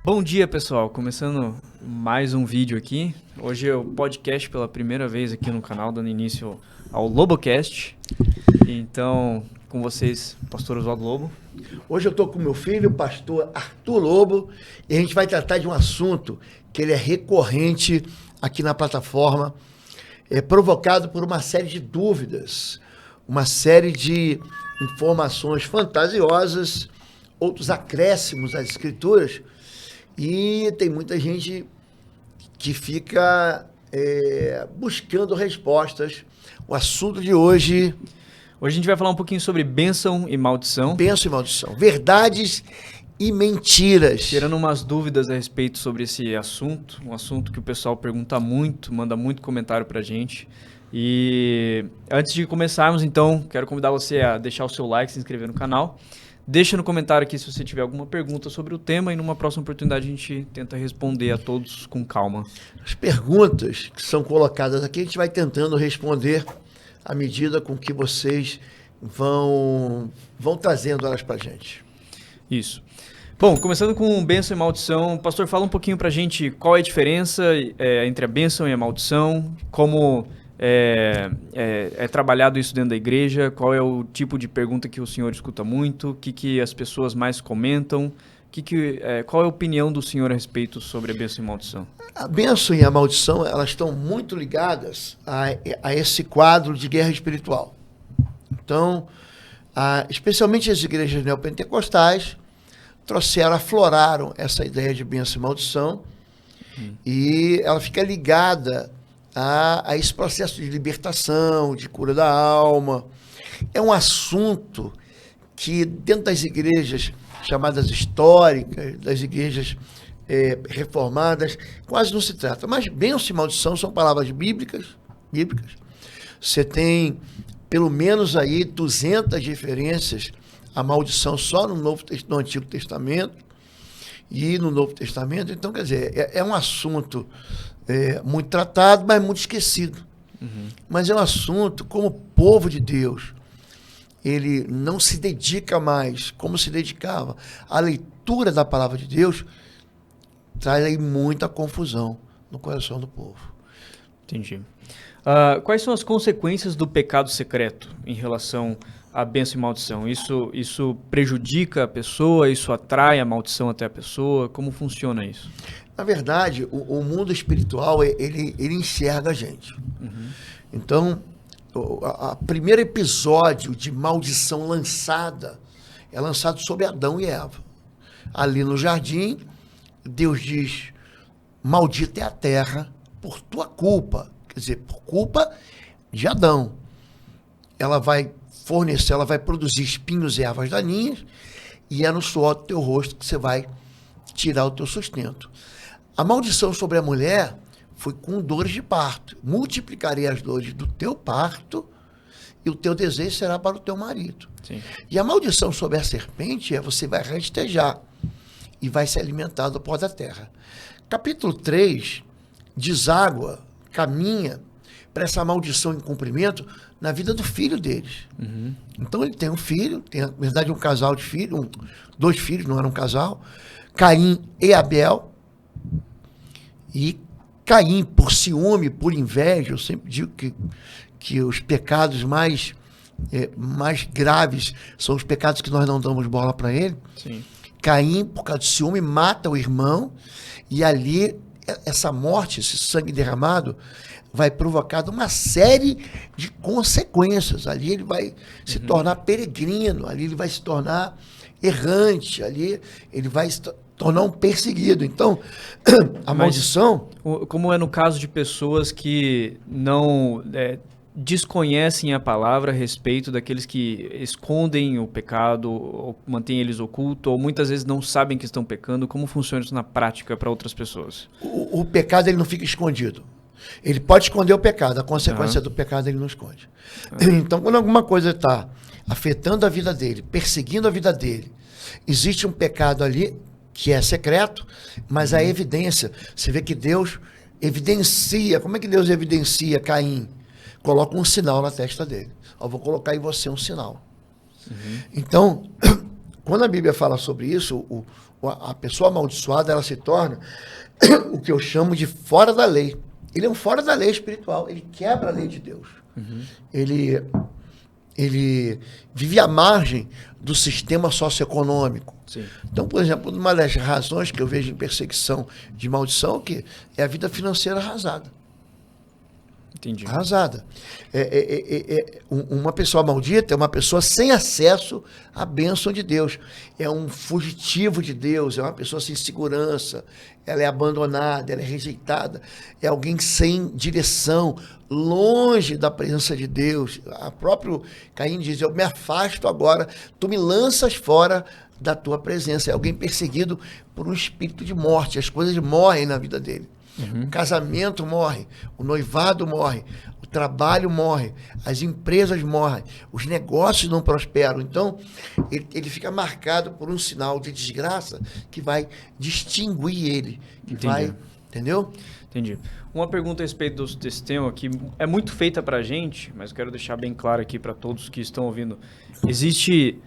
Bom dia, pessoal. Começando mais um vídeo aqui. Hoje é o podcast pela primeira vez aqui no canal, dando início ao Lobocast. Então, com vocês, pastor Oswaldo Lobo. Hoje eu estou com meu filho, o pastor Arthur Lobo, e a gente vai tratar de um assunto que ele é recorrente aqui na plataforma, provocado por uma série de dúvidas, uma série de informações fantasiosas, outros acréscimos às escrituras, e tem muita gente que fica buscando respostas. O assunto de hoje... Hoje a gente vai falar um pouquinho sobre bênção e maldição. Bênção e maldição. Verdades e mentiras. Tirando umas dúvidas a respeito sobre esse assunto, um assunto que o pessoal pergunta muito, manda muito comentário pra gente. E antes de começarmos, então, quero convidar você a deixar o seu like, se inscrever no canal. Deixa no comentário aqui se você tiver alguma pergunta sobre o tema e numa próxima oportunidade a gente tenta responder a todos com calma. As perguntas que são colocadas aqui, a gente vai tentando responder à medida com que vocês vão trazendo elas para a gente. Isso. Bom, começando com bênção e maldição, pastor, fala um pouquinho para a gente qual é a diferença entre a bênção e a maldição, como é trabalhado isso dentro da igreja, qual é o tipo de pergunta que o senhor escuta muito, o que as pessoas mais comentam, qual é a opinião do senhor a respeito sobre a bênção e maldição? A bênção e a maldição, elas estão muito ligadas a esse quadro de guerra espiritual. Então, especialmente as igrejas neopentecostais afloraram essa ideia de bênção e maldição, e ela fica ligada a esse processo de libertação, de cura da alma. É um assunto que dentro das igrejas chamadas históricas, das igrejas reformadas, quase não se trata. Mas bênção e maldição são palavras bíblicas. Você tem pelo menos aí 200 referências à maldição só no Antigo Testamento e no Novo Testamento. Então, quer dizer, é um assunto muito tratado, mas muito esquecido. Uhum. Mas é um assunto, como o povo de Deus, ele não se dedica mais como se dedicava à leitura da palavra de Deus, traz aí muita confusão no coração do povo. Entendi. Quais são as consequências do pecado secreto em relação à bênção e maldição? Isso prejudica a pessoa? Isso atrai a maldição até a pessoa? Como funciona isso? Na verdade, o mundo espiritual, ele enxerga a gente. Uhum. Então, o primeiro episódio de maldição é lançado sobre Adão e Eva. Ali no jardim, Deus diz: maldita é a terra por tua culpa. Quer dizer, por culpa de Adão. Ela vai produzir espinhos e ervas daninhas, e é no suor do teu rosto que você vai tirar o teu sustento. A maldição sobre a mulher foi com dores de parto. Multiplicarei as dores do teu parto e o teu desejo será para o teu marido. Sim. E a maldição sobre a serpente você vai rastejar e vai se alimentar do pó da terra. Capítulo 3 deságua, caminha para essa maldição em cumprimento na vida do filho deles. Uhum. Então ele tem um filho, tem na verdade um casal de filhos, 2 filhos, não era um casal, Caim e Abel. E Caim, por ciúme, por inveja, eu sempre digo que os pecados mais graves são os pecados que nós não damos bola para ele. Sim. Caim, por causa de ciúme, mata o irmão, e ali essa morte, esse sangue derramado, vai provocar uma série de consequências. Ali ele vai se tornar peregrino, ali ele vai se tornar errante, ali ele vai se tornar um perseguido. Então, a maldição... Como é no caso de pessoas que não desconhecem a palavra a respeito daqueles que escondem o pecado, ou mantêm eles oculto, ou muitas vezes não sabem que estão pecando, como funciona isso na prática para outras pessoas? O pecado ele não fica escondido. Ele pode esconder o pecado, a consequência do pecado ele não esconde. Então, quando alguma coisa está afetando a vida dele, perseguindo a vida dele, existe um pecado ali que é secreto, mas a evidência, você vê que Deus evidencia. Como é que Deus evidencia Caim? Coloca um sinal na testa dele. Eu vou colocar em você um sinal. Então, quando a Bíblia fala sobre isso, a pessoa amaldiçoada, ela se torna o que eu chamo de fora da lei. Ele é um fora da lei espiritual, ele quebra a lei de Deus. Ele vive à margem do sistema socioeconômico. Sim. Então, por exemplo, uma das razões que eu vejo em perseguição de maldição é a vida financeira arrasada. Entendi. Arrasada. Uma pessoa maldita é uma pessoa sem acesso à bênção de Deus. É um fugitivo de Deus, é uma pessoa sem segurança, ela é abandonada, ela é rejeitada, é alguém sem direção, longe da presença de Deus. A próprio Caim diz, eu me afasto agora, tu me lanças fora da tua presença. É alguém perseguido por um espírito de morte, as coisas morrem na vida dele. O casamento morre, o noivado morre, o trabalho morre, as empresas morrem, os negócios não prosperam. Então, ele fica marcado por um sinal de desgraça que vai distinguir ele. Entendeu? Entendi. Uma pergunta a respeito desse tema que é muito feita pra gente, mas eu quero deixar bem claro aqui para todos que estão ouvindo. Existe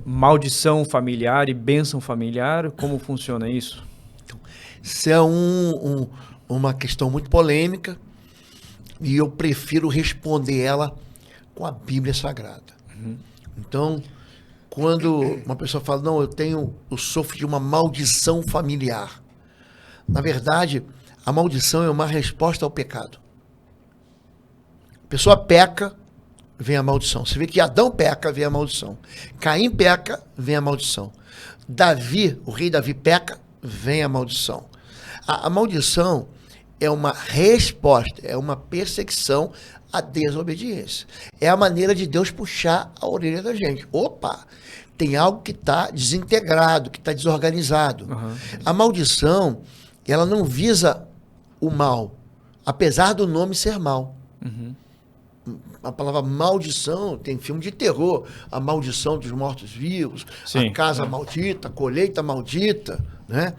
maldição familiar e bênção familiar? Como funciona isso? Isso é uma questão muito polêmica e eu prefiro responder ela com a Bíblia Sagrada. Então, quando uma pessoa fala, não, eu sofro de uma maldição familiar. Na verdade, a maldição é uma resposta ao pecado. A pessoa peca, vem a maldição. Você vê que Adão peca, vem a maldição. Caim peca, vem a maldição. Davi, o rei Davi peca, vem a maldição. A maldição é uma resposta, é uma perseguição à desobediência. É a maneira de Deus puxar a orelha da gente. Opa, tem algo que está desintegrado, que está desorganizado. A maldição, ela não visa o mal, apesar do nome ser mal. A palavra maldição, tem filme de terror, a maldição dos mortos-vivos, a casa maldita, a colheita maldita, né?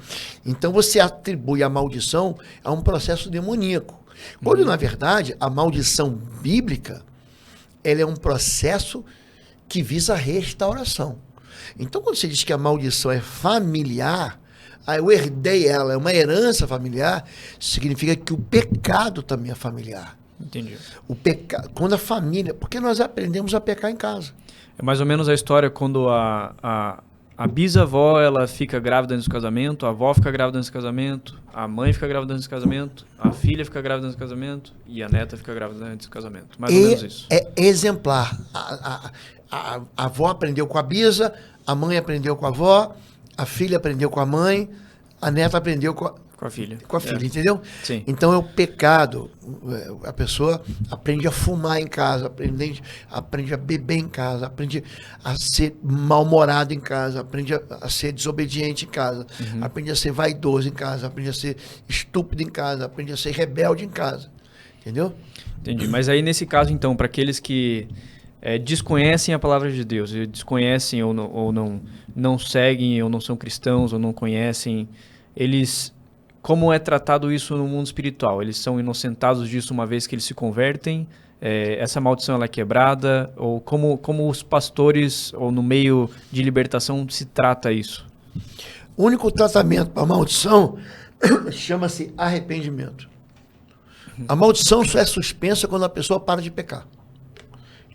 Então você atribui a maldição a um processo demoníaco. Quando, na verdade, a maldição bíblica, ela é um processo que visa a restauração. Então, quando você diz que a maldição é familiar, eu herdei ela, é uma herança familiar, significa que o pecado também é familiar. Entendi. O pecado, quando a família, porque nós aprendemos a pecar em casa. É mais ou menos a história quando a bisavó, ela fica grávida antes do casamento, a avó fica grávida antes do casamento, a mãe fica grávida antes do casamento, a filha fica grávida antes do casamento e a neta fica grávida antes do casamento. Mais ou menos isso. É exemplar. A avó aprendeu com a bisa, a mãe aprendeu com a avó, a filha aprendeu com a mãe, a neta aprendeu com a filha. Com a filha, entendeu? Sim. Então é o pecado. A pessoa aprende a fumar em casa, aprende a beber em casa, aprende a ser mal-humorado em casa, aprende a ser desobediente em casa, aprende a ser vaidoso em casa, aprende a ser estúpido em casa, aprende a ser rebelde em casa. Entendeu? Entendi. Mas aí, nesse caso, então, para aqueles que desconhecem a palavra de Deus, desconhecem ou não seguem, ou não são cristãos, ou não conhecem, eles... Como é tratado isso no mundo espiritual? Eles são inocentados disso uma vez que eles se convertem? Essa maldição ela é quebrada? Ou como os pastores, ou no meio de libertação, se trata isso? O único tratamento para a maldição chama-se arrependimento. A maldição só é suspensa quando a pessoa para de pecar.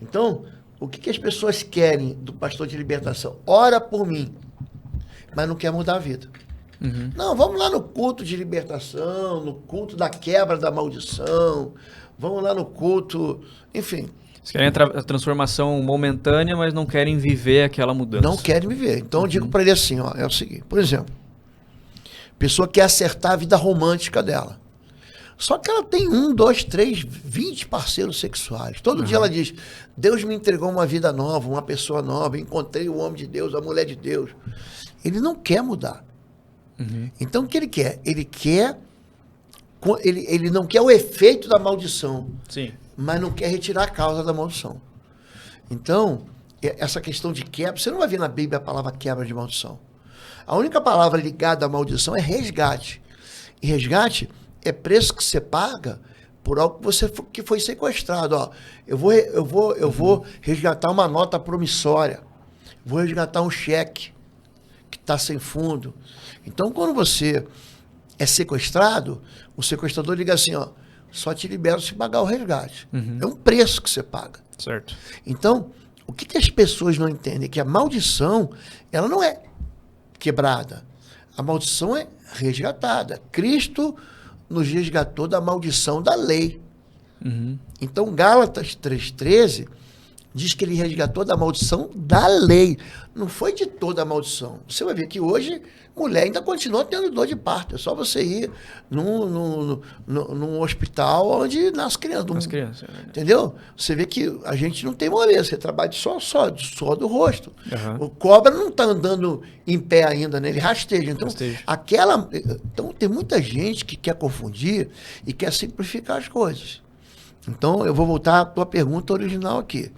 Então, o que as pessoas querem do pastor de libertação? Ora por mim, mas não quer mudar a vida. Não, vamos lá no culto de libertação, no culto da quebra da maldição, vamos lá no culto, enfim. Eles querem a transformação momentânea, mas não querem viver aquela mudança. Não querem viver. Então eu digo para ele assim, ó, é o seguinte, por exemplo, a pessoa quer acertar a vida romântica dela. Só que ela tem 1, 2, 3, 20 parceiros sexuais. Todo dia ela diz, Deus me entregou uma vida nova, uma pessoa nova, encontrei o homem de Deus, a mulher de Deus. Ele não quer mudar. Então o que ele quer? Ele não quer o efeito da maldição, sim, mas não quer retirar a causa da maldição. Então, essa questão de quebra, você não vai ver na Bíblia a palavra quebra de maldição. A única palavra ligada à maldição é resgate. E resgate é preço que você paga por algo que foi sequestrado. Ó, eu vou resgatar uma nota promissória. vou resgatar um cheque que está sem fundo. Então, quando você é sequestrado, o sequestrador liga assim, ó, só te libero se pagar o resgate. É um preço que você paga. Certo. Então, o que as pessoas não entendem? Que a maldição, ela não é quebrada. A maldição é resgatada. Cristo nos resgatou da maldição da lei. Então, Gálatas 3,13 diz que ele resgatou da maldição da lei. Não foi de toda a maldição. Você vai ver que hoje, mulher ainda continua tendo dor de parto. É só você ir num hospital onde nasce criança. As crianças. Entendeu? Você vê que a gente não tem moleza. Você trabalha só do rosto. O cobra não está andando em pé ainda, né? Ele rasteja. Então, então, tem muita gente que quer confundir e quer simplificar as coisas. Então, eu vou voltar à tua pergunta original aqui.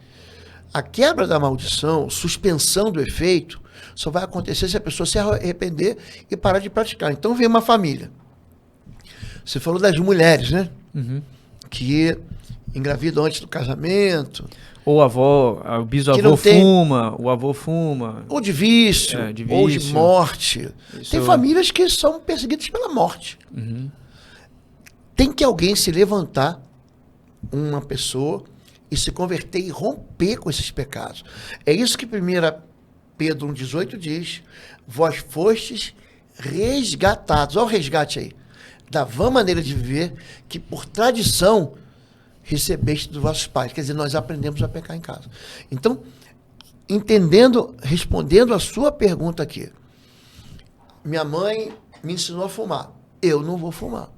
A quebra da maldição, suspensão do efeito, só vai acontecer se a pessoa se arrepender e parar de praticar. Então vem uma família. Você falou das mulheres, né? Que engravidam antes do casamento. Ou a avó, o bisavô fuma, o avô fuma. Ou de vício, ou de morte. Tem famílias que são perseguidas pela morte. Tem que alguém se levantar, uma pessoa, e se converter e romper com esses pecados. É isso que 1 Pedro 1,18 diz, vós fostes resgatados. Olha o resgate aí. Da vã maneira de viver que por tradição recebeste dos vossos pais. Quer dizer, nós aprendemos a pecar em casa. Então, respondendo a sua pergunta aqui, minha mãe me ensinou a fumar. Eu não vou fumar.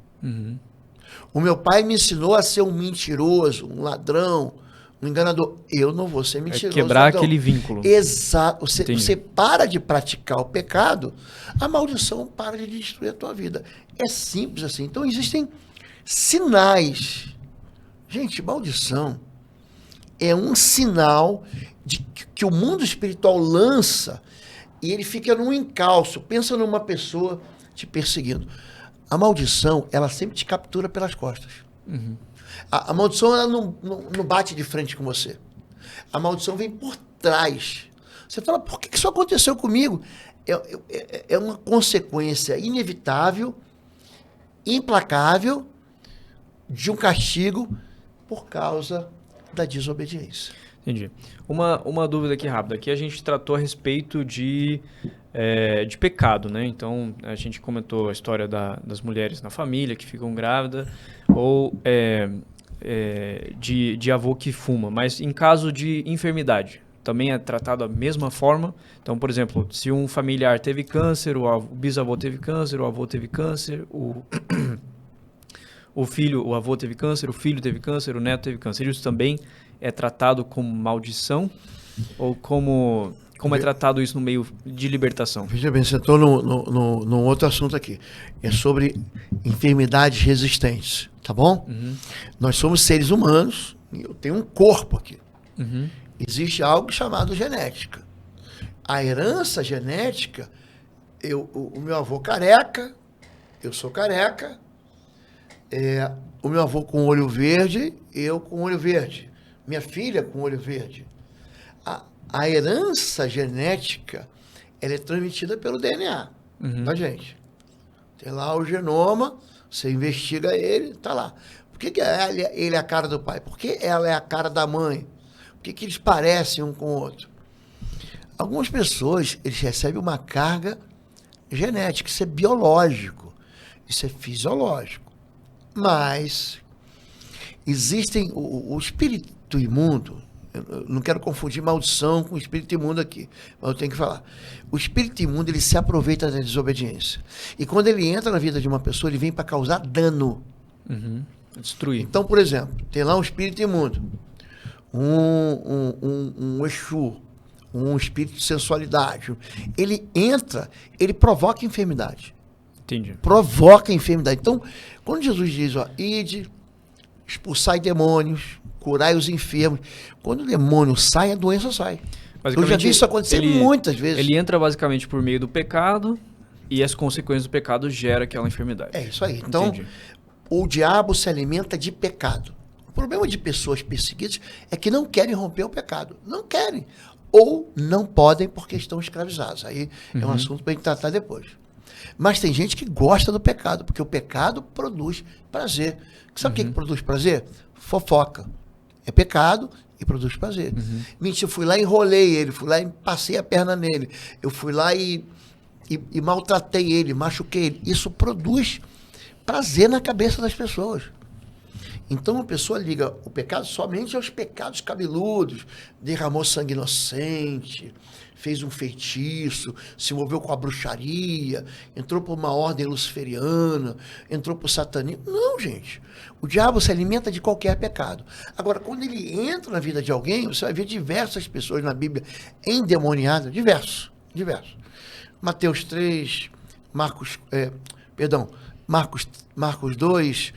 O meu pai me ensinou a ser um mentiroso, um ladrão, um enganador. Eu não vou ser mentiroso. Quebrar aquele vínculo. Exato. Você para de praticar o pecado, a maldição para de destruir a tua vida. É simples assim. Então existem sinais. Gente, maldição é um sinal de que o mundo espiritual lança e ele fica num encalço. Pensa numa pessoa te perseguindo. A maldição, ela sempre te captura pelas costas. A maldição, ela não bate de frente com você. A maldição vem por trás. Você fala, por que isso aconteceu comigo? É uma consequência inevitável, implacável, de um castigo por causa da desobediência. Entendi. Uma dúvida aqui rápida. Aqui a gente tratou a respeito de pecado, né? Então, a gente comentou a história das mulheres na família que ficam grávidas ou de avô que fuma. Mas em caso de enfermidade, também é tratado da mesma forma? Então, por exemplo, se um familiar teve câncer, o bisavô teve câncer, o avô teve câncer, o avô teve câncer, o filho teve câncer, o neto teve câncer. Isso também é tratado como maldição? Ou como é tratado isso no meio de libertação? Veja bem, você entrou num outro assunto aqui. É sobre enfermidades resistentes, tá bom? Nós somos seres humanos, e eu tenho um corpo aqui. Existe algo chamado genética. A herança genética, o meu avô careca, eu sou careca, o meu avô com olho verde, eu com olho verde. Minha filha com olho verde. A herança genética, ela é transmitida pelo DNA, tá, gente? Tem lá o genoma, você investiga ele, tá lá. Por que ele é a cara do pai? Por que ela é a cara da mãe? Por que eles parecem um com o outro? Algumas pessoas, eles recebem uma carga genética, isso é biológico, isso é fisiológico. Mas existem o espírito imundo. Eu não quero confundir maldição com espírito imundo aqui, mas eu tenho que falar. O espírito imundo, ele se aproveita da desobediência. E quando ele entra na vida de uma pessoa, ele vem para causar dano. Destruir. Então, por exemplo, tem lá um espírito imundo, um Exu, um espírito de sensualidade. Ele entra, ele provoca enfermidade. Entendi. Provoca enfermidade. Então, quando Jesus diz, ide, expulsai demônios, curai os enfermos. Quando o demônio sai, a doença sai. Eu já vi isso acontecer muitas vezes. Ele entra basicamente por meio do pecado e as consequências do pecado geram aquela enfermidade. É isso aí. Então, o diabo se alimenta de pecado. O problema de pessoas perseguidas é que não querem romper o pecado. Não querem. ou não podem porque estão escravizados. Aí é um assunto para a gente tratar depois. Mas tem gente que gosta do pecado, porque o pecado produz prazer. Sabe o que produz prazer? Fofoca. É pecado e produz prazer. Mentira, eu fui lá e enrolei ele, fui lá e passei a perna nele, eu fui lá e maltratei ele, machuquei ele. Isso produz prazer na cabeça das pessoas. Então a pessoa liga o pecado somente aos pecados cabeludos, derramou sangue inocente, fez um feitiço, se envolveu com a bruxaria, entrou por uma ordem luciferiana, entrou por satanismo. Não, gente. O diabo se alimenta de qualquer pecado. Agora, quando ele entra na vida de alguém, você vai ver diversas pessoas na Bíblia endemoniadas, diversos. Mateus 3, Marcos 2,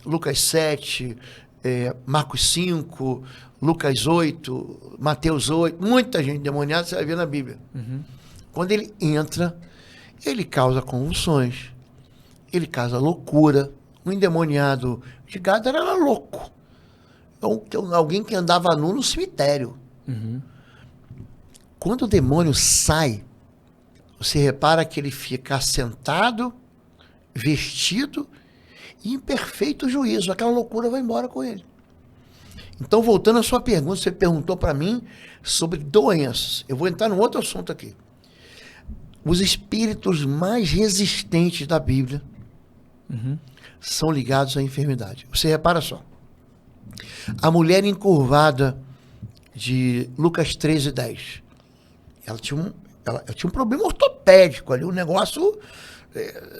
Lucas 7, Marcos 5, Lucas 8, Mateus 8, muita gente endemoniada, você vai ver na Bíblia. Quando ele entra, ele causa convulsões, ele causa loucura. Um endemoniado de Gádara era louco. Então, alguém que andava nu no cemitério. Quando o demônio sai, você repara que ele fica sentado, vestido e em perfeito juízo. Aquela loucura vai embora com ele. Então, voltando à sua pergunta, você perguntou para mim sobre doenças. Eu vou entrar num outro assunto aqui. Os espíritos mais resistentes da Bíblia são ligados à enfermidade. Você repara só. A mulher encurvada de Lucas 13:10. Ela tinha um problema ortopédico ali, um negócio...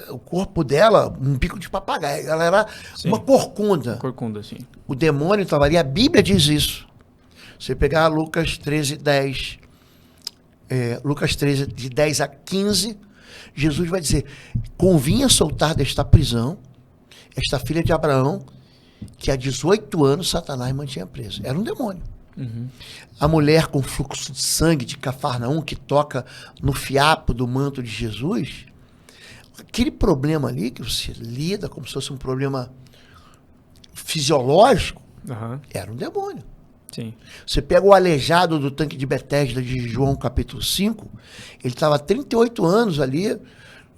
o corpo dela, um bico de papagaio. Ela era uma corcunda. Corcunda, sim. O demônio estava ali, a Bíblia diz isso. Você pegar Lucas 13:10, Lucas 13, de 10 a 15, Jesus vai dizer: convinha soltar desta prisão esta filha de Abraão, que há 18 anos Satanás mantinha presa. Era um demônio. A mulher com fluxo de sangue de Cafarnaum, que toca no fiapo do manto de Jesus, aquele problema ali que você lida como se fosse um problema fisiológico, era um demônio. Sim. Você pega o aleijado do tanque de Betesda de João capítulo 5, ele estava há 38 anos ali,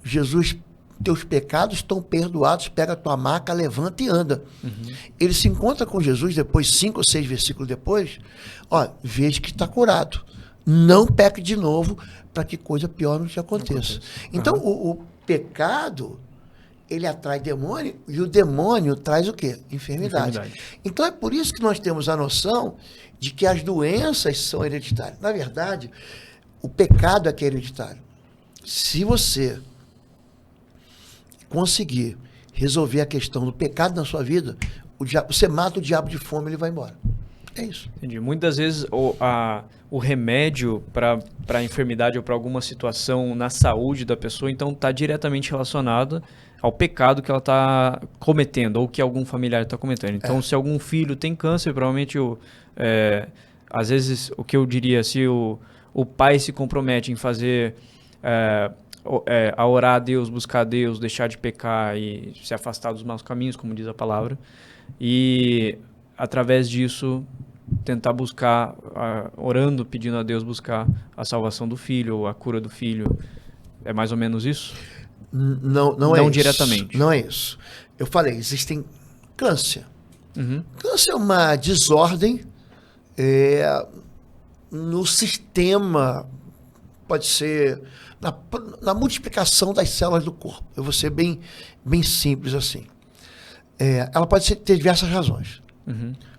Jesus, teus pecados estão perdoados, pega a tua maca, levanta e anda. Ele se encontra com Jesus depois, 5 ou 6 versículos depois, veja que está curado. Não peque de novo para que coisa pior não te aconteça. Então, o pecado, ele atrai demônio, e o demônio traz o quê? Enfermidade. Então é por isso que nós temos a noção de que as doenças são hereditárias. Na verdade, o pecado é que é hereditário. Se você conseguir resolver a questão do pecado na sua vida, você mata o diabo de fome, ele vai embora. É isso. Entendi. Muitas vezes o remédio para a enfermidade ou para alguma situação na saúde da pessoa, então está diretamente relacionado ao pecado que ela está cometendo ou que algum familiar está cometendo. Então, se algum filho tem câncer, provavelmente, às vezes, o que eu diria, se o pai se compromete em fazer, a orar a Deus, buscar a Deus, deixar de pecar e se afastar dos maus caminhos, como diz a palavra, e através disso tentar buscar, orando, pedindo a Deus, buscar a salvação do filho ou a cura do filho. É mais ou menos isso? Não é diretamente. Isso. Não é isso. Eu falei, existem câncer. Câncer é uma desordem no sistema, pode ser na multiplicação das células do corpo. Eu vou ser bem simples assim. Ela pode ter diversas razões.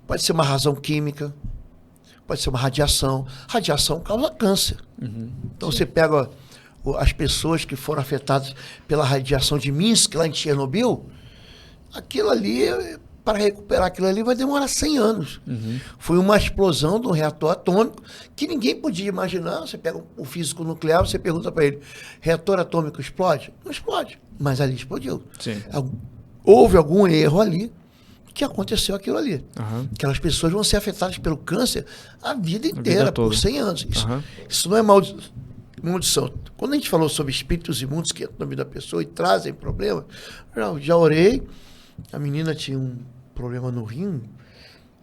Pode ser uma razão química, pode ser uma radiação. Radiação causa câncer. Então, você pega as pessoas que foram afetadas pela radiação de Minsk, lá em Chernobyl, aquilo ali, para recuperar aquilo ali, vai demorar 100 anos. Foi uma explosão de um reator atômico que ninguém podia imaginar. Você pega um físico nuclear, você pergunta para ele, reator atômico explode? Não explode, mas ali explodiu. Sim. Houve algum erro ali que aconteceu aquilo ali. Aquelas pessoas vão ser afetadas pelo câncer a vida inteira, por 100 anos. Isso não é maldição. Quando a gente falou sobre espíritos imundos que entram na vida da pessoa e trazem problemas, já orei. A menina tinha um problema no rim,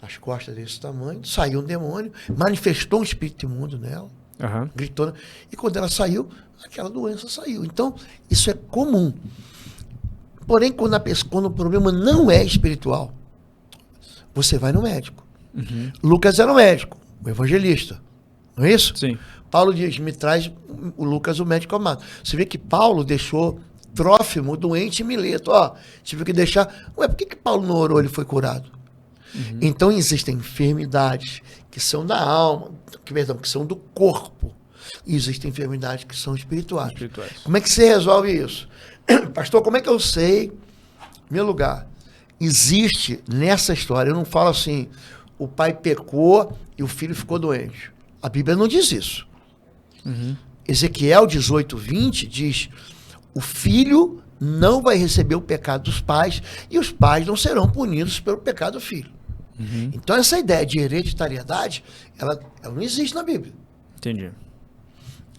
as costas desse tamanho, saiu um demônio, manifestou um espírito imundo nela, gritou, e quando ela saiu, aquela doença saiu. Então, isso é comum. Porém, quando o problema não é espiritual, você vai no médico. Lucas era o médico, o evangelista, não é isso? Sim. Paulo diz, me traz o Lucas, o médico amado. Você vê que Paulo deixou Trófimo doente em Mileto. Tive que deixar... Ué, por que Paulo não orou e ele foi curado? Então, existem enfermidades que são da alma, que são do corpo. E existem enfermidades que são espirituais. Como é que você resolve isso? Pastor, como é que eu sei? Meu lugar. Existe nessa história, eu não falo assim, o pai pecou e o filho ficou doente. A Bíblia não diz isso. Ezequiel 18:20 diz, o filho não vai receber o pecado dos pais e os pais não serão punidos pelo pecado do filho. Então essa ideia de hereditariedade, ela não existe na Bíblia. Entendi.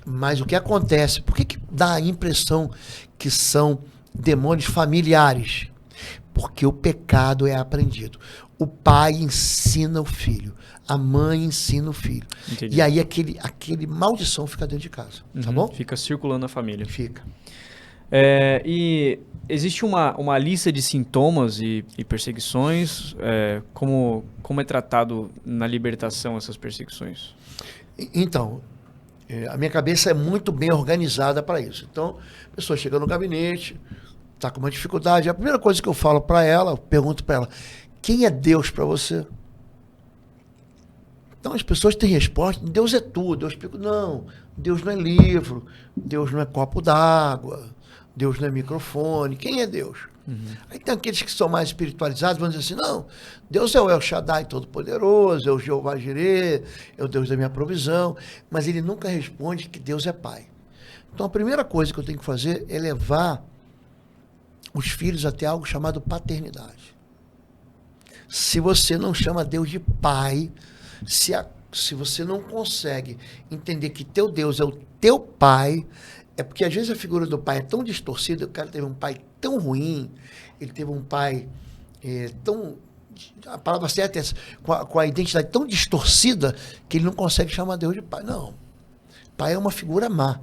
Mas o que acontece? Por que dá a impressão que são demônios familiares? Porque o pecado é aprendido. O pai ensina o filho, a mãe ensina o filho. Entendi. E aí aquele maldição fica dentro de casa, tá bom? Fica circulando na família. Fica. E existe uma lista de sintomas e perseguições? Como é tratado na libertação essas perseguições? Então, a minha cabeça é muito bem organizada para isso. Então, a pessoa chega no gabinete, está com uma dificuldade. A primeira coisa que eu falo para ela, eu pergunto para ela, quem é Deus para você? Então as pessoas têm resposta, Deus é tudo. Eu explico, não, Deus não é livro, Deus não é copo d'água, Deus não é microfone. Quem é Deus? Aí tem aqueles que são mais espiritualizados, vão dizer assim, não, Deus é o El Shaddai Todo-Poderoso, é o Jeová Jireh, é o Deus da minha provisão, mas ele nunca responde que Deus é Pai. Então a primeira coisa que eu tenho que fazer é levar os filhos até algo chamado paternidade. Se você não chama Deus de Pai, se você não consegue entender que teu Deus é o teu Pai, é porque às vezes a figura do pai é tão distorcida, o cara teve um pai tão ruim, ele teve um pai tão... A palavra certa é essa, com a identidade tão distorcida, que ele não consegue chamar Deus de Pai. Não. Pai é uma figura má.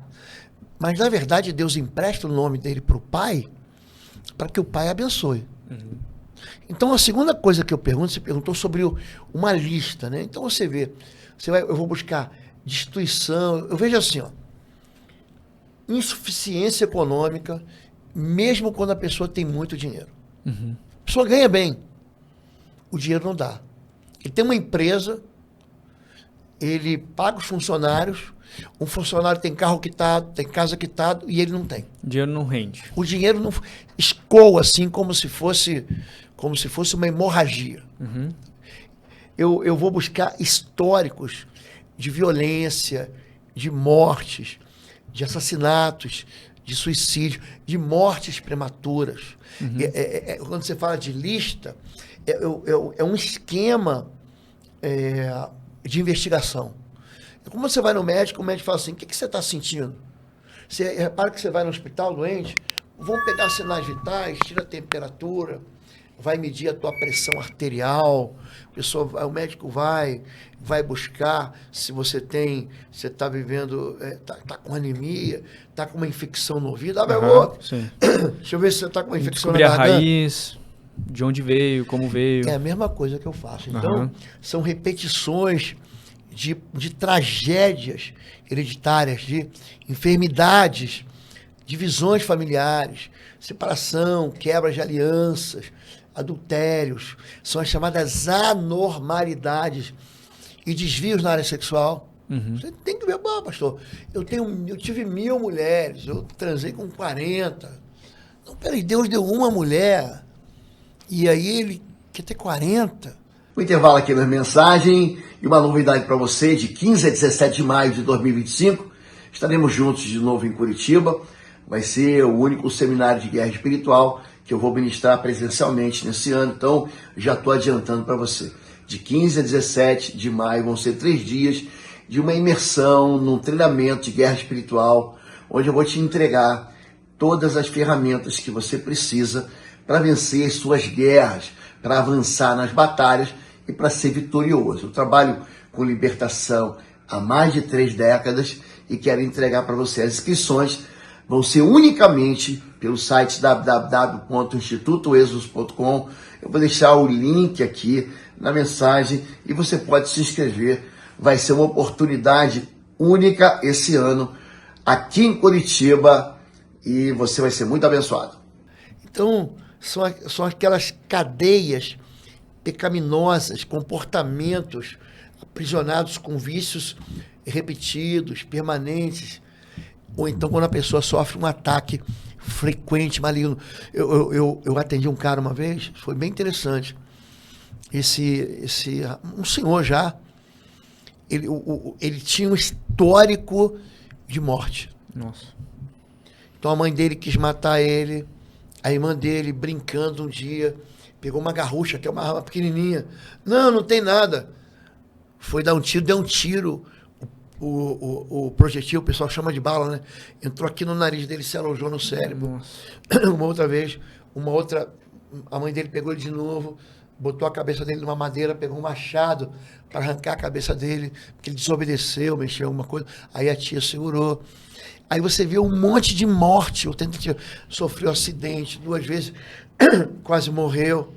Mas, na verdade, Deus empresta o nome dele para o Pai, para que o Pai abençoe. Então, a segunda coisa que eu pergunto, você perguntou sobre uma lista, né? Então, você vê, eu vou buscar destruição, eu vejo assim, insuficiência econômica, mesmo quando a pessoa tem muito dinheiro. A pessoa ganha bem, o dinheiro não dá. Ele tem uma empresa, ele paga os funcionários, um funcionário tem carro quitado, tem casa quitada e ele não tem. O dinheiro não rende. O dinheiro não escoa assim como se fosse uma hemorragia. Eu vou buscar históricos de violência, de mortes, de assassinatos, de suicídio, de mortes prematuras. Quando você fala de lista, é um esquema de investigação. Como você vai no médico, o médico fala assim, o que você está sentindo? Você repara que você vai no hospital doente, vão pegar sinais vitais, tira a temperatura, vai medir a tua pressão arterial, o médico vai buscar se você está vivendo, está com anemia, está com uma infecção no ouvido, abre a boca. Deixa eu ver se você está com uma infecção na garganta. Descobrir a raiz, de onde veio, como veio. É a mesma coisa que eu faço. Então, são repetições de tragédias hereditárias, de enfermidades, divisões familiares, separação, quebra de alianças, adultérios, são as chamadas anormalidades e desvios na área sexual. Você tem que ver, pastor, eu tive 1000 mulheres, eu transei com 40. Não, peraí, Deus deu uma mulher e aí ele quer ter 40. O intervalo aqui na mensagem e uma novidade para você, de 15 a 17 de maio de 2025, estaremos juntos de novo em Curitiba. Vai ser o único seminário de guerra espiritual que eu vou ministrar presencialmente nesse ano, então já estou adiantando para você. De 15 a 17 de maio vão ser 3 dias de uma imersão num treinamento de guerra espiritual, onde eu vou te entregar todas as ferramentas que você precisa para vencer as suas guerras, para avançar nas batalhas e para ser vitorioso. Eu trabalho com libertação há mais de 3 décadas e quero entregar para você. As inscrições vão ser unicamente pelo site www.institutoexos.com. Eu vou deixar o link aqui na mensagem e você pode se inscrever. Vai ser uma oportunidade única esse ano aqui em Curitiba e você vai ser muito abençoado. Então, são aquelas cadeias pecaminosas, comportamentos aprisionados com vícios repetidos, permanentes, ou então quando a pessoa sofre um ataque frequente, maligno. Eu atendi um cara uma vez, foi bem interessante. Um senhor já, ele tinha um histórico de morte. Nossa. Então a mãe dele quis matar ele, a irmã dele, brincando um dia, pegou uma garrucha, que é uma arma pequenininha. Não tem nada. Foi dar um tiro, deu um tiro. O projetil, o pessoal chama de bala, né? Entrou aqui no nariz dele, se alojou no cérebro. Nossa. Uma outra vez, a mãe dele pegou ele de novo, botou a cabeça dele numa madeira, pegou um machado para arrancar a cabeça dele, porque ele desobedeceu, mexeu alguma coisa. Aí a tia segurou. Aí você vê um monte de morte. O tentativa sofreu acidente 2 vezes, quase morreu.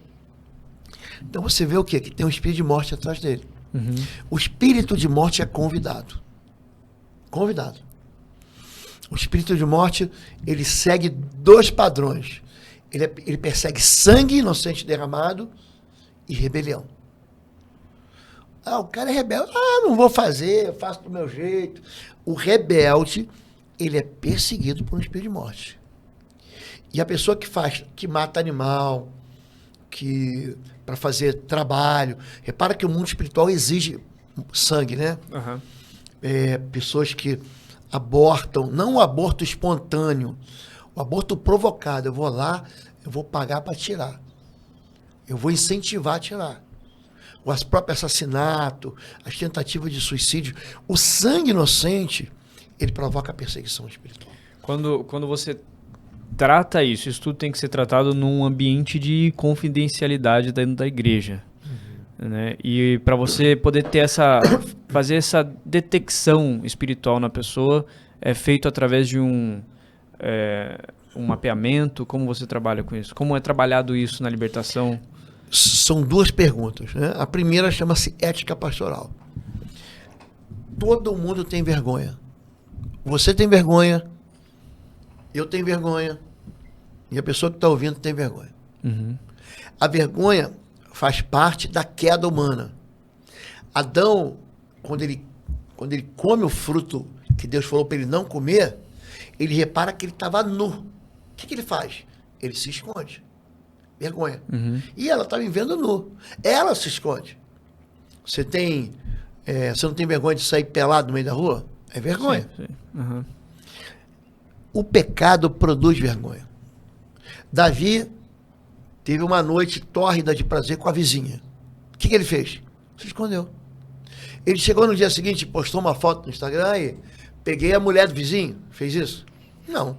Então você vê o quê? Que tem um espírito de morte atrás dele. Uhum. O espírito de morte é convidado. Convidado. O espírito de morte, ele segue 2 padrões. Ele persegue sangue inocente derramado e rebelião. O cara é rebelde. Não vou fazer, eu faço do meu jeito. O rebelde, ele é perseguido por um espírito de morte. E a pessoa que mata animal, para fazer trabalho. Repara que o mundo espiritual exige sangue, né? Uhum. Pessoas que abortam, não o aborto espontâneo, o aborto provocado. Eu vou lá, eu vou pagar para tirar. Eu vou incentivar a tirar. O próprio assassinato, as tentativas de suicídio. O sangue inocente, ele provoca a perseguição espiritual. Quando você trata isso tudo tem que ser tratado num ambiente de confidencialidade dentro da igreja. Uhum. Né? E para você poder fazer essa detecção espiritual na pessoa, é feito através de um mapeamento. Como você trabalha com isso? Como é trabalhado isso na libertação? São 2 perguntas. Né? A primeira chama-se ética pastoral. Todo mundo tem vergonha. Você tem vergonha, eu tenho vergonha, e a pessoa que está ouvindo tem vergonha. Uhum. A vergonha faz parte da queda humana. Adão, quando ele come o fruto que Deus falou para ele não comer, ele repara que ele estava nu. O que ele faz? Ele se esconde. Vergonha. Uhum. E ela está me vendo nu. Ela se esconde. Você não tem vergonha de sair pelado no meio da rua? É vergonha. Sim, sim. Uhum. O pecado produz vergonha. Davi teve uma noite tórrida de prazer com a vizinha. O que ele fez? Se escondeu. Ele chegou no dia seguinte, postou uma foto no Instagram e peguei a mulher do vizinho. Fez isso? Não.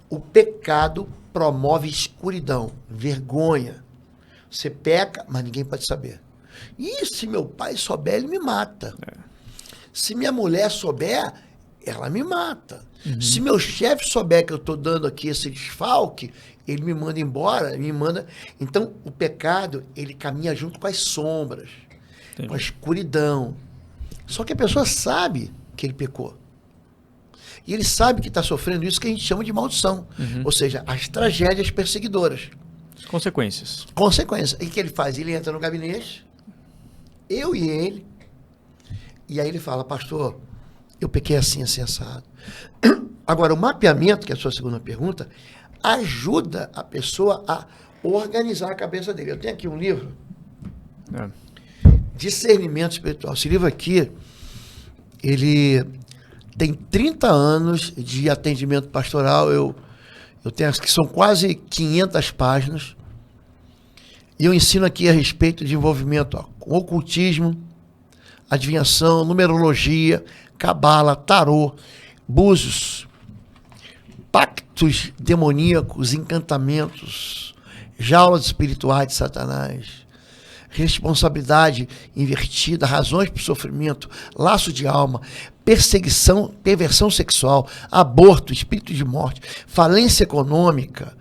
O pecado promove escuridão, vergonha. Você peca, mas ninguém pode saber. E se meu pai souber, ele me mata. Se minha mulher souber, ela me mata. Uhum. Se meu chefe souber que eu estou dando aqui esse desfalque, ele me manda embora, me manda... Então, o pecado, ele caminha junto com as sombras, com a escuridão. Só que a pessoa sabe que ele pecou. E ele sabe que está sofrendo isso que a gente chama de maldição. Uhum. Ou seja, as tragédias perseguidoras. Consequências. Consequências. E o que ele faz? Ele entra no gabinete, eu e ele, e aí ele fala, pastor, eu pequei assim, assado. Agora, o mapeamento, que é a sua segunda pergunta, ajuda a pessoa a organizar a cabeça dele. Eu tenho aqui um livro, Discernimento Espiritual. Esse livro aqui, ele tem 30 anos de atendimento pastoral. Eu tenho, que são quase 500 páginas. E eu ensino aqui a respeito de envolvimento com ocultismo, adivinhação, numerologia, cabala, tarô, búzios, pactos demoníacos, encantamentos, jaulas espirituais de Satanás, responsabilidade invertida, razões para o sofrimento, laço de alma, perseguição, perversão sexual, aborto, espírito de morte, falência econômica,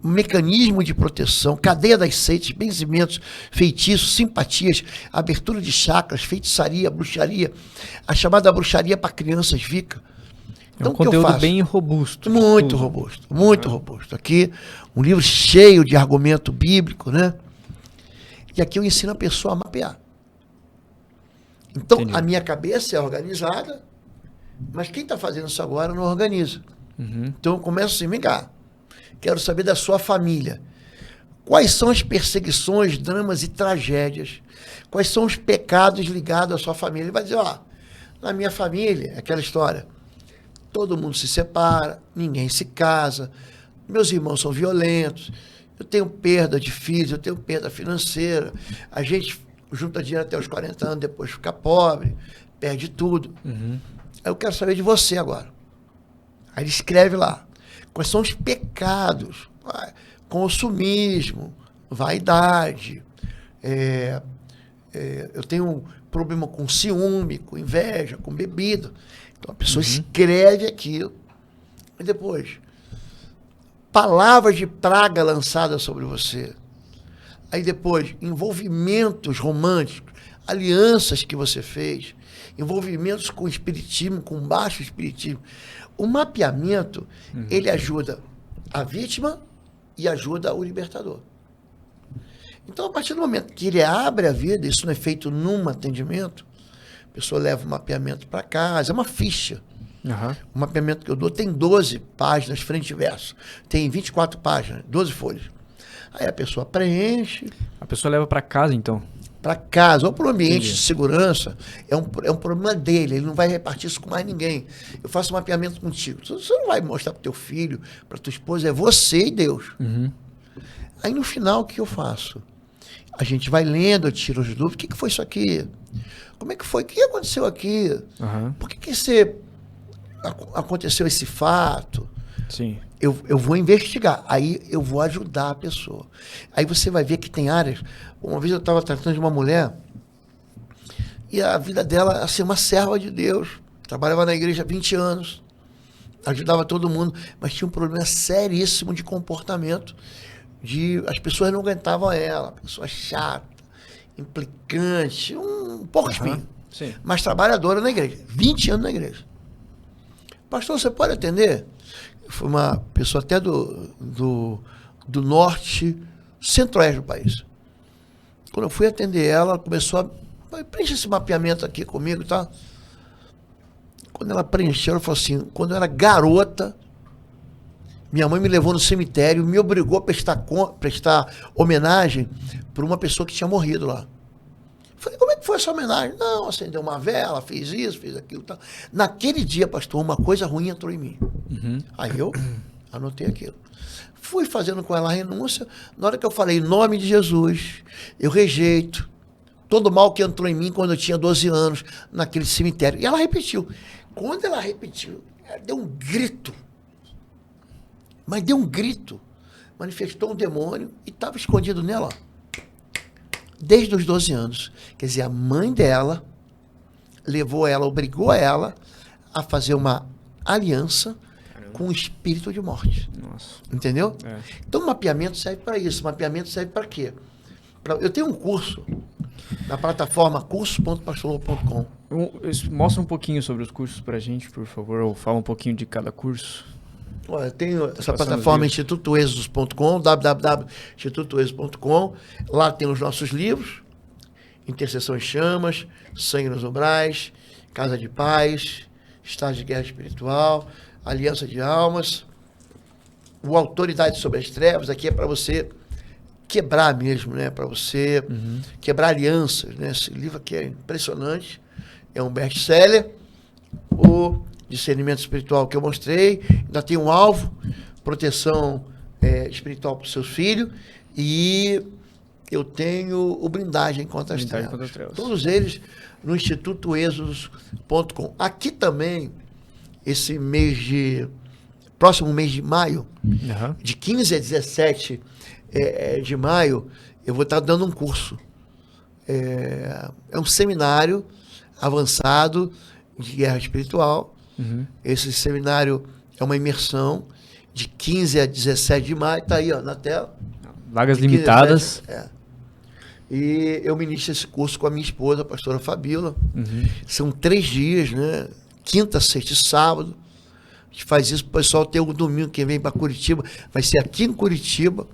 mecanismo de proteção, cadeia das seitas, benzimentos, feitiços, simpatias, abertura de chakras, feitiçaria, bruxaria, a chamada bruxaria para crianças fica. Então, é um conteúdo bem robusto. Muito robusto, muito robusto. Aqui, um livro cheio de argumento bíblico, né? E aqui eu ensino a pessoa a mapear. Então, a minha cabeça é organizada, mas quem está fazendo isso agora não organiza. Então, eu começo assim, vem cá, quero saber da sua família. Quais são as perseguições, dramas e tragédias? Quais são os pecados ligados à sua família? Ele vai dizer, ó, na minha família, é aquela história, todo mundo se separa, ninguém se casa, meus irmãos são violentos, eu tenho perda de filhos, eu tenho perda financeira, a gente junta dinheiro até os 40 anos, depois fica pobre, perde tudo. Aí eu quero saber de você agora. Aí ele escreve lá, quais são os pecados? Consumismo, vaidade, eu tenho um problema com ciúme, com inveja, com bebida. Então a pessoa escreve aquilo. E depois, palavras de praga lançadas sobre você. Aí depois, envolvimentos românticos, alianças que você fez, envolvimentos com espiritismo, com baixo espiritismo. O mapeamento, ele ajuda a vítima e ajuda o libertador. Então, a partir do momento que ele abre a vida, isso não é feito num atendimento, a pessoa leva o mapeamento para casa, é uma ficha. O mapeamento que eu dou tem 12 páginas, frente e verso. Tem 24 páginas, 12 folhas. Aí a pessoa preenche. A pessoa leva para casa, então? Para casa, ou para o ambiente de segurança, é um problema dele, ele não vai repartir isso com mais ninguém. Eu faço um mapeamento contigo. Você não vai mostrar para o teu filho, para tua esposa, é você e Deus. Aí no final, o que eu faço? A gente vai lendo, eu tiro as dúvidas. O que foi isso aqui? Como é que foi? O que aconteceu aqui? Por que aconteceu esse fato? Sim. Eu vou investigar, aí eu vou ajudar a pessoa. Aí você vai ver que tem áreas. Uma vez eu estava tratando de uma mulher e a vida dela, assim, uma serva de Deus, trabalhava na igreja há 20 anos, ajudava todo mundo, mas tinha um problema seríssimo de comportamento, as pessoas não aguentavam ela, pessoa chata, implicante, um pouco espinho, mas trabalhadora na igreja, 20 anos na igreja. Pastor, você pode atender? Foi uma pessoa até do norte, centro-oeste do país. Quando eu fui atender ela, ela começou a preencher esse mapeamento aqui comigo, tá? Quando ela preencheu, ela falou assim, quando eu era garota, minha mãe me levou no cemitério, me obrigou a prestar homenagem por uma pessoa que tinha morrido lá. Falei, como é que foi essa homenagem? Não, acendeu uma vela, fez isso, fez aquilo. Tal. Naquele dia, pastor, uma coisa ruim entrou em mim. Aí eu anotei aquilo. Fui fazendo com ela a renúncia. Na hora que eu falei, em nome de Jesus, eu rejeito todo mal que entrou em mim quando eu tinha 12 anos, naquele cemitério. E ela repetiu. Quando ela repetiu, ela deu um grito. Mas deu um grito. Manifestou um demônio e estava escondido nela, ó. Desde os 12 anos. Quer dizer, a mãe dela levou ela, obrigou ela a fazer uma aliança com o espírito de morte. Nossa. Entendeu? Então, o mapeamento serve para isso. O mapeamento serve para quê? Eu tenho um curso na plataforma curso.pastorlobo.com. Mostra um pouquinho sobre os cursos para a gente, por favor, ou fala um pouquinho de cada curso. Olha, eu tenho essa plataforma institutoexos.com, www.institutoexos.com. Lá tem os nossos livros, Intercessão em Chamas, Sangue nos Umbrais, Casa de Paz, Estágio de Guerra Espiritual, Aliança de Almas, o Autoridade sobre as Trevas. Aqui é para você quebrar mesmo, né? Para você quebrar alianças, né? Esse livro aqui é impressionante, é um best-seller. O Discernimento Espiritual que eu mostrei, ainda tem um alvo, proteção espiritual para os seus filhos, e eu tenho o Blindagem contra as Trevas. Todos eles no institutoexos.com. Aqui também, esse próximo mês de maio, de 15 a 17 de maio, eu vou estar dando um curso é um seminário avançado de guerra espiritual. Esse seminário é uma imersão de 15 a 17 de maio, está aí ó, na tela. Vagas limitadas. E eu ministro esse curso com a minha esposa, a pastora Fabíola. São 3 dias, né? Quinta, sexta e sábado. A gente faz isso para o pessoal ter um domingo. Quem vem para Curitiba vai ser aqui em Curitiba.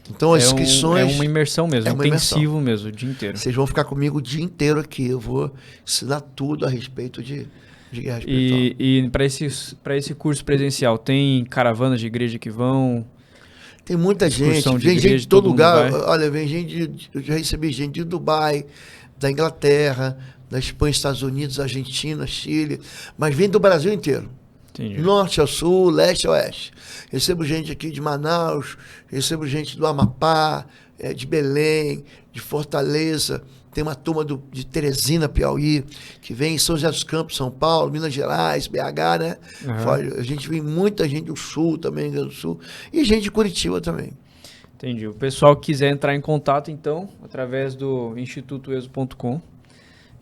Então as inscrições... É uma imersão mesmo, intensivo mesmo, o dia inteiro. Vocês vão ficar comigo o dia inteiro aqui. Eu vou ensinar tudo a respeito de guerra espiritual. E para esse curso presencial, tem caravanas de igreja que vão... Tem muita gente, vem gente de todo lugar. Olha, vem gente, eu já recebi gente de Dubai, da Inglaterra, da Espanha, Estados Unidos, Argentina, Chile, mas vem do Brasil inteiro. Entendi. Norte ao sul, leste a oeste. Recebo gente aqui de Manaus, recebo gente do Amapá, de Belém, de Fortaleza. Tem uma turma de Teresina, Piauí, que vem em São José dos Campos, São Paulo, Minas Gerais, BH, né? A gente vem muita gente do Sul também, Rio Grande do Sul, e gente de Curitiba também. Entendi. O pessoal que quiser entrar em contato, então, através do institutoexo.com.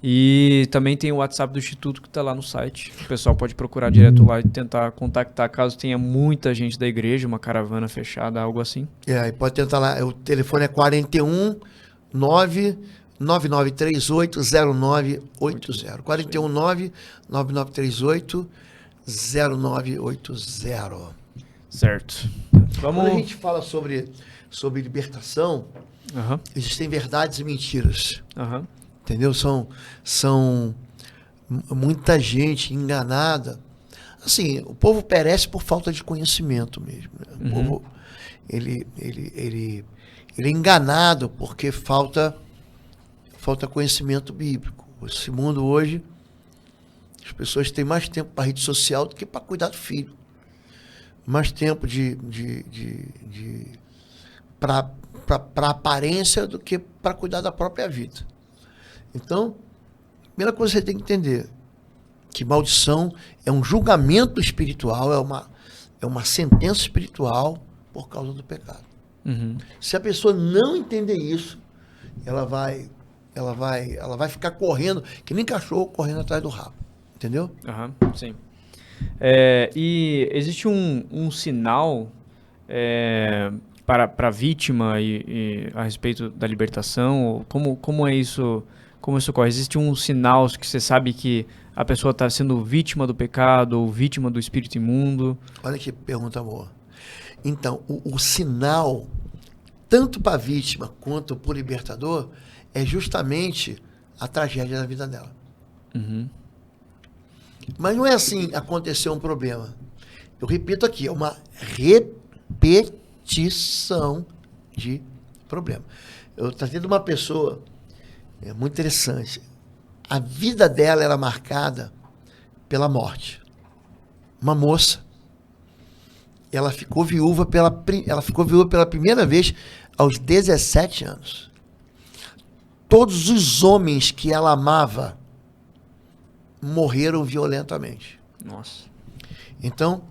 E também tem o WhatsApp do Instituto que está lá no site. O pessoal pode procurar direto lá e tentar contactar, caso tenha muita gente da igreja, uma caravana fechada, algo assim. E pode tentar lá. O telefone é 41 9938-0980. 41 9938-0980. Certo. Quando a gente fala sobre libertação, existem verdades e mentiras. Entendeu? São muita gente enganada. Assim, o povo perece por falta de conhecimento mesmo. Né? O povo, ele é enganado porque falta conhecimento bíblico. Esse mundo hoje, as pessoas têm mais tempo para rede social do que para cuidar do filho. Mais tempo para aparência do que para cuidar da própria vida. Então, a primeira coisa que você tem que entender, que maldição é um julgamento espiritual, é uma sentença espiritual por causa do pecado. Se a pessoa não entender isso, ela vai ficar correndo, que nem cachorro correndo atrás do rabo. Entendeu? Sim. E existe um sinal para a vítima e a respeito da libertação? Como é isso? Como isso ocorre? Existe um sinal que você sabe que a pessoa está sendo vítima do pecado ou vítima do espírito imundo? Olha que pergunta boa. Então, o sinal, tanto para a vítima quanto para o libertador, é justamente a tragédia da vida dela. Mas não é assim, aconteceu um problema. Eu repito aqui, é uma repetição de problema. Eu tratei de uma pessoa, muito interessante. A vida dela era marcada pela morte. Uma moça. Ela ficou viúva pela primeira vez aos 17 anos. Todos os homens que ela amava morreram violentamente. Nossa. Então,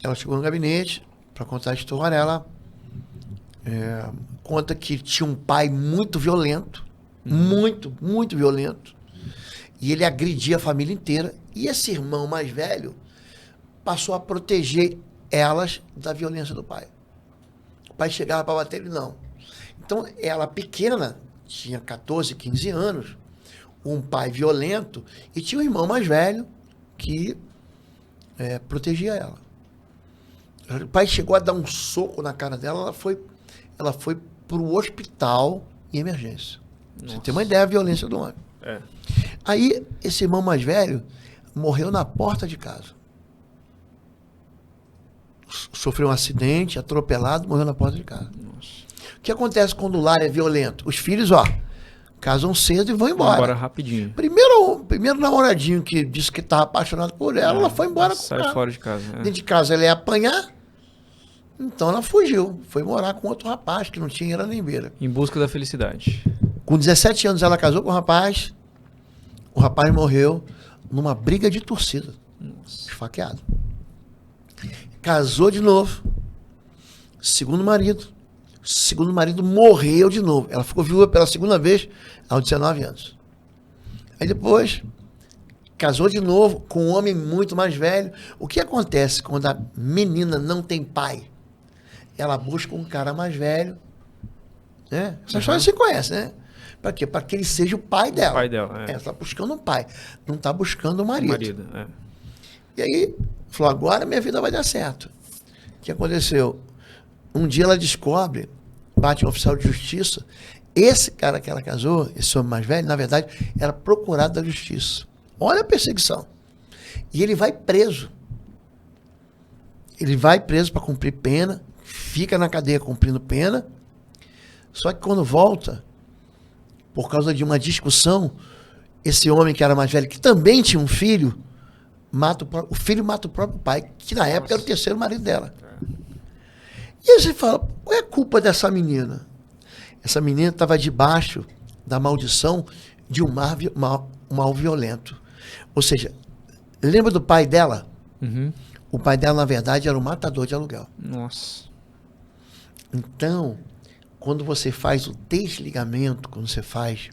ela chegou no gabinete para contar a história. Ela conta que tinha um pai muito violento, muito violento, e ele agredia a família inteira. E esse irmão mais velho passou a proteger elas da violência do pai. O pai chegava para bater ele, não. Então, ela pequena, tinha 14, 15 anos, um pai violento, e tinha um irmão mais velho que protegia ela. O pai chegou a dar um soco na cara dela, ela foi para o hospital em emergência. Nossa. Você tem uma ideia da violência do homem. Aí, esse irmão mais velho morreu na porta de casa. Sofreu um acidente, atropelado, morreu na porta de casa. Nossa. O que acontece quando o lar é violento? Os filhos, casam cedo e vão embora. Vão embora rapidinho. Primeiro namoradinho que disse que estava apaixonado por ela, ela foi embora com sai ela. Fora de casa. Dentro de casa ela ia apanhar, então ela fugiu. Foi morar com outro rapaz que não tinha era nem beira. Em busca da felicidade. Com 17 anos ela casou com o rapaz morreu numa briga de torcida. Nossa. Esfaqueado. Casou de novo. Segundo marido. O segundo marido morreu de novo. Ela ficou viúva pela segunda vez aos 19 anos. Aí depois, casou de novo com um homem muito mais velho. O que acontece quando a menina não tem pai? Ela busca um cara mais velho. Né? Essa história você conhece, né? Para quê? Para que ele seja o pai dela. O pai dela, Ela está buscando um pai. Não está buscando um marido. O marido, é. E aí, falou, agora minha vida vai dar certo. O que aconteceu? Um dia ela descobre, bate um oficial de justiça, esse cara que ela casou, esse homem mais velho, na verdade, era procurado da justiça. Olha a perseguição. E ele vai preso. Ele vai preso para cumprir pena, fica na cadeia cumprindo pena, só que quando volta, por causa de uma discussão, esse homem que era mais velho, que também tinha um filho, o filho mata o próprio pai, que na época era o terceiro marido dela. E aí você fala, qual é a culpa dessa menina? Essa menina estava debaixo da maldição de um mal violento. Ou seja, lembra do pai dela? Uhum. O pai dela, na verdade, era um matador de aluguel. Nossa. Então, quando você faz o desligamento, quando você faz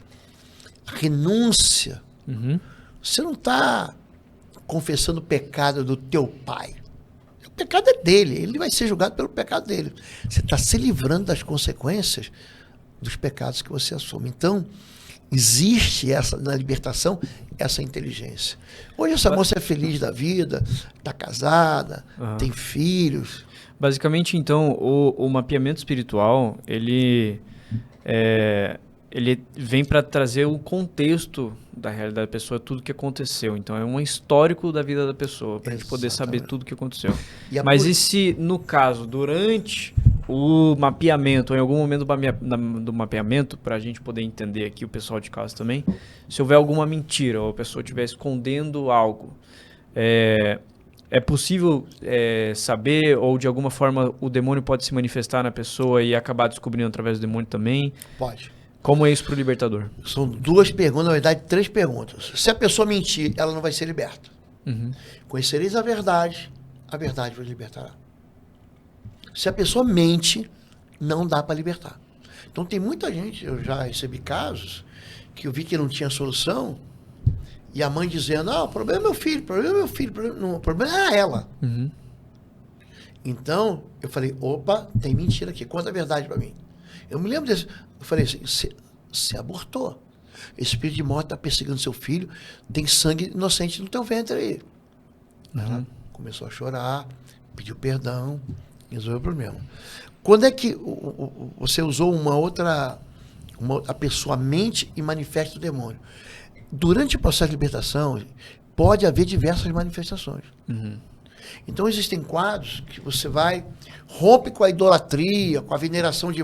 a renúncia, você não está confessando o pecado do teu pai. O pecado é dele, ele vai ser julgado pelo pecado dele. Você está se livrando das consequências dos pecados que você assume. Então, existe na libertação essa inteligência. Hoje essa moça é feliz da vida, está casada, tem filhos. Basicamente, então, o mapeamento espiritual, ele vem para trazer o contexto da realidade da pessoa, tudo que aconteceu. Então, é um histórico da vida da pessoa, para a gente poder saber tudo o que aconteceu. Mas e se, no caso, durante o mapeamento, ou em algum momento do mapeamento, para a gente poder entender aqui, o pessoal de casa também, se houver alguma mentira, ou a pessoa estiver escondendo algo, é possível saber, ou de alguma forma o demônio pode se manifestar na pessoa e acabar descobrindo através do demônio também? Pode. Como é isso para o libertador? São duas perguntas, na verdade, três perguntas. Se a pessoa mentir, ela não vai ser liberta. Conhecereis a verdade vos libertará. Se a pessoa mente, não dá para libertar. Então tem muita gente, eu já recebi casos, que eu vi que não tinha solução, e a mãe dizendo, o problema é meu filho, o problema é ela. Então, eu falei, opa, tem mentira aqui, conta a verdade para mim. Eu me lembro desse, eu falei assim, você abortou. Esse espírito de morte está perseguindo seu filho, tem sangue inocente no teu ventre aí. Ela começou a chorar, pediu perdão, resolveu o problema. Quando é que você usou a pessoa mente e manifesta o demônio? Durante o processo de libertação, pode haver diversas manifestações. Então, existem quadros que você rompe com a idolatria, com a veneração de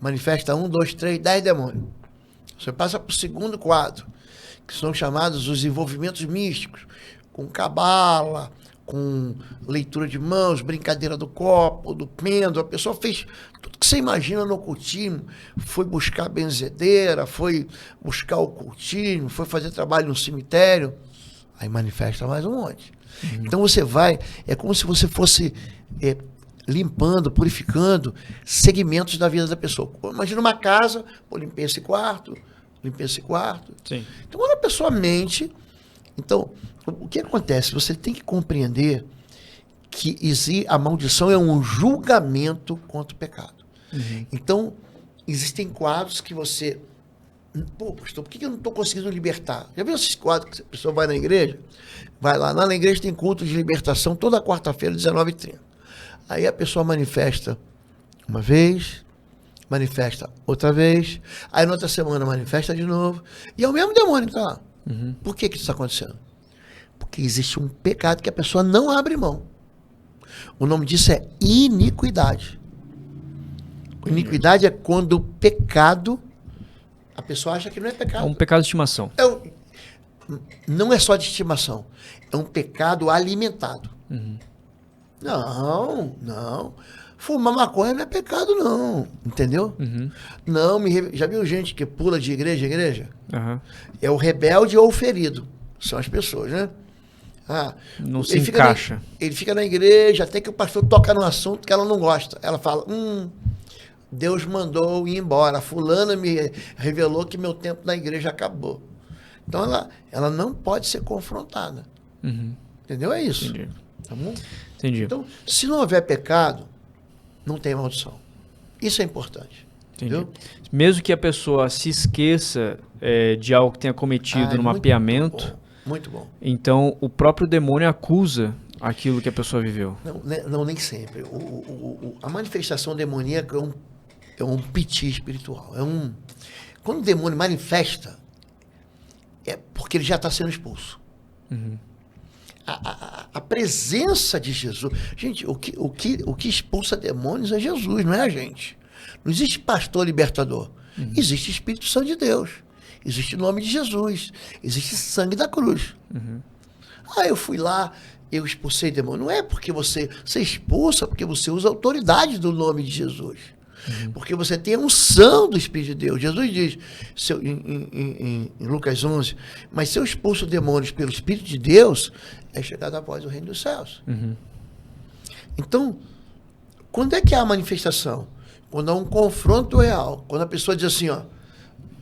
manifesta 1, 2, 3, 10 demônios. Você passa para o segundo quadro, que são chamados os envolvimentos místicos, com cabala, com leitura de mãos, brincadeira do copo, do pêndulo. A pessoa fez tudo que você imagina no ocultismo, foi buscar a benzedeira, foi buscar o ocultismo, foi fazer trabalho no cemitério, aí manifesta mais um monte. Então você é como se você fosse limpando, purificando segmentos da vida da pessoa. Imagina uma casa, limpei esse quarto. Sim. Então quando a pessoa mente, então o que acontece? Você tem que compreender que a maldição é um julgamento contra o pecado. Então existem quadros que você... pastor, por que eu não estou conseguindo libertar? Já viu esses quadros que a pessoa vai na igreja? Vai lá na igreja tem culto de libertação toda quarta-feira, 19h30. Aí a pessoa manifesta uma vez, manifesta outra vez, aí na outra semana manifesta de novo, e é o mesmo demônio que está lá. Por que isso está acontecendo? Porque existe um pecado que a pessoa não abre mão. O nome disso é iniquidade. Iniquidade é quando o pecado... A pessoa acha que não é pecado. É um pecado de estimação. Não é só de estimação. É um pecado alimentado. Não. Fumar maconha não é pecado, não. Entendeu? Não, já viu gente que pula de igreja em igreja? É o rebelde ou o ferido. São as pessoas, né? Não se encaixa. Ele fica na igreja, até que o pastor toca num assunto que ela não gosta. Ela fala, Deus mandou eu ir embora. Fulana me revelou que meu tempo na igreja acabou. Então ela não pode ser confrontada. Entendeu? É isso. Entendi. Tá bom? Entendi. Então, se não houver pecado, não tem maldição. Isso é importante. Entendi. Entendeu? Mesmo que a pessoa se esqueça de algo que tenha cometido no muito mapeamento, bom, muito bom. então o próprio demônio acusa aquilo que a pessoa viveu. Não, nem sempre. A manifestação demoníaca é um piti espiritual. Quando o demônio manifesta, é porque ele já está sendo expulso. A presença de Jesus... Gente, o que expulsa demônios é Jesus, não é a gente. Não existe pastor libertador. Existe Espírito Santo de Deus. Existe o nome de Jesus. Existe sangue da cruz. Eu fui lá, eu expulsei demônio. Não é porque você expulsa, porque você usa a autoridade do nome de Jesus. Porque você tem a unção do Espírito de Deus. Jesus diz em Lucas 11, mas se eu expulso demônios pelo Espírito de Deus, é chegado a voz do reino dos céus. Então, quando é que há a manifestação? Quando há um confronto real. Quando a pessoa diz assim, ó,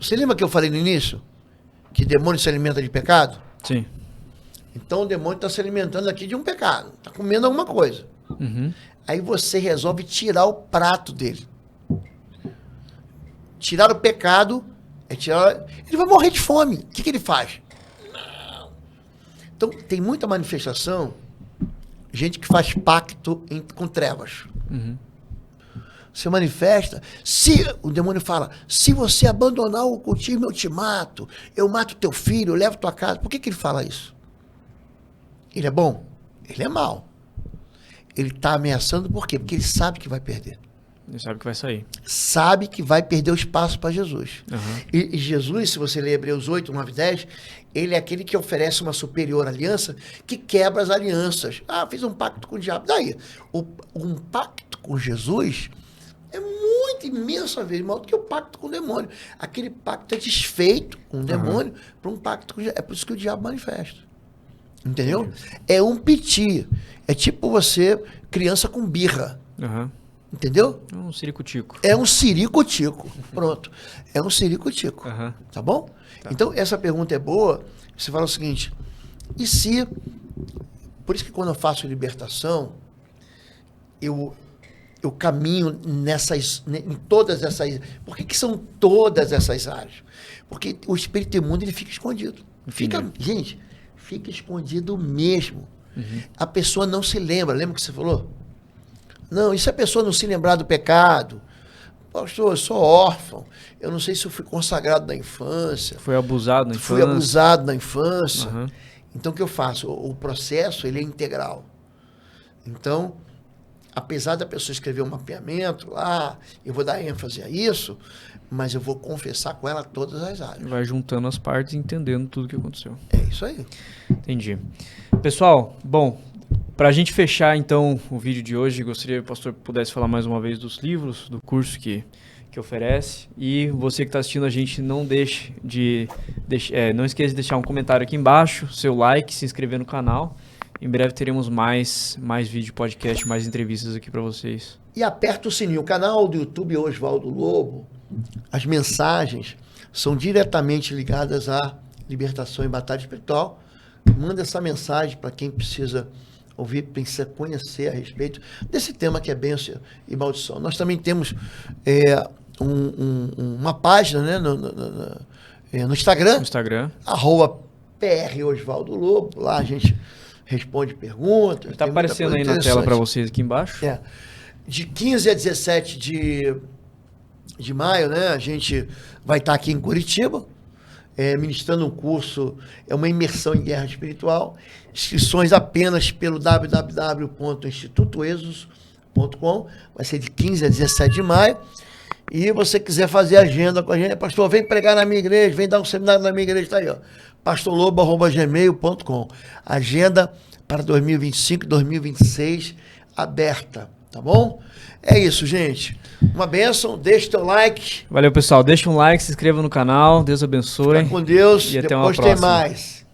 você lembra que eu falei no início? Que demônio se alimenta de pecado? Sim. Então o demônio está se alimentando aqui de um pecado. Está comendo alguma coisa. Aí você resolve tirar o prato dele. Tirar o pecado é tirar... Ele vai morrer de fome. O que ele faz? Não. Então tem muita manifestação, gente que faz pacto com trevas. Se manifesta, o demônio fala, se você abandonar o cultismo, eu te mato, eu mato teu filho, eu levo tua casa. Por que ele fala isso? Ele é bom? Ele é mau. Ele está ameaçando por quê? Porque ele sabe que vai perder. Ele sabe que vai sair. Sabe que vai perder o espaço para Jesus. E Jesus, se você ler Hebreus 8, 9, 10, ele é aquele que oferece uma superior aliança que quebra as alianças. Fiz um pacto com o diabo. Daí, um pacto com Jesus é muito imenso a vez maior do que o pacto com o demônio. Aquele pacto é desfeito com o demônio para um pacto com o diabo. É por isso que o diabo manifesta. Entendeu? É um piti. É tipo você, criança com birra. Entendeu? É um ciricutico. É um ciricutico. Pronto. É um ciricutico. Tá bom? Tá. Então, essa pergunta é boa. Você fala o seguinte, e se... Por isso que quando eu faço libertação, eu caminho em todas essas... Por que são todas essas áreas? Porque o espírito imundo, ele fica escondido. Gente, fica escondido mesmo. A pessoa não se lembra. Lembra o que você falou? Não, e se a pessoa não se lembrar do pecado? Pastor, eu sou órfão. Eu não sei se eu fui consagrado na infância. Foi abusado na infância. Fui abusado na infância. Então, o que eu faço? O processo, ele é integral. Então, apesar da pessoa escrever um mapeamento lá, eu vou dar ênfase a isso, mas eu vou confessar com ela todas as áreas. Vai juntando as partes e entendendo tudo o que aconteceu. É isso aí. Entendi. Pessoal, bom, para a gente fechar então o vídeo de hoje, gostaria que o pastor pudesse falar mais uma vez dos livros, do curso que oferece. E você que está assistindo a gente, não esqueça de deixar um comentário aqui embaixo, seu like, se inscrever no canal. Em breve teremos mais vídeo, podcast, mais entrevistas aqui para vocês. E aperta o sininho. O canal do YouTube Oswaldo Lobo, as mensagens são diretamente ligadas à libertação e batalha espiritual. Manda essa mensagem para quem precisa ouvir, precisa conhecer a respeito desse tema que é bênção e maldição. Nós também temos uma página, né, no Instagram. @PR Oswaldo Lobo. Lá a gente responde perguntas. Está aparecendo aí na tela para vocês aqui embaixo. De 15 a 17 de maio, né, a gente vai estar aqui em Curitiba, ministrando um curso, uma imersão em guerra espiritual. Inscrições apenas pelo www.institutoexos.com. Vai ser de 15 a 17 de maio. E você quiser fazer agenda com a gente, pastor, vem pregar na minha igreja, vem dar um seminário na minha igreja, tá aí, ó. pastorlobo@gmail.com. Agenda para 2025, 2026 aberta, tá bom? É isso, gente. Uma bênção, deixa o teu like. Valeu, pessoal. Deixa um like, se inscreva no canal. Deus abençoe. Fica com Deus. E até uma próxima. Depois tem mais.